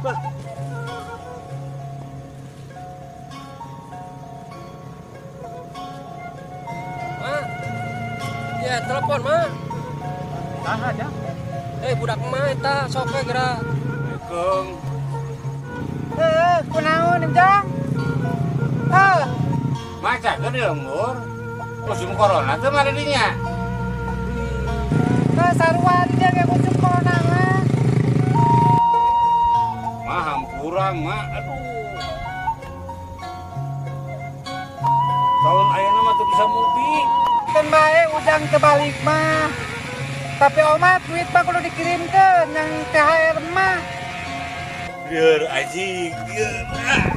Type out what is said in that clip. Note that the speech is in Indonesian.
bah. Ma, ya telepon ma. Nah aja. Budak ma eta sok we geura. Assalamualaikum. Kunaon enjang? Maca ke di lembur. Musim corona tuh ada dinya. Sarua dia ge musim corona mah. Mah hampurang mah. Aduh. Tahun ayeuna mah tuh bisa mudik. Kan bae udang kebalik mah. Tapi oma duit mah kudu dikirimkeun yang THR mah. Biar aji, biar.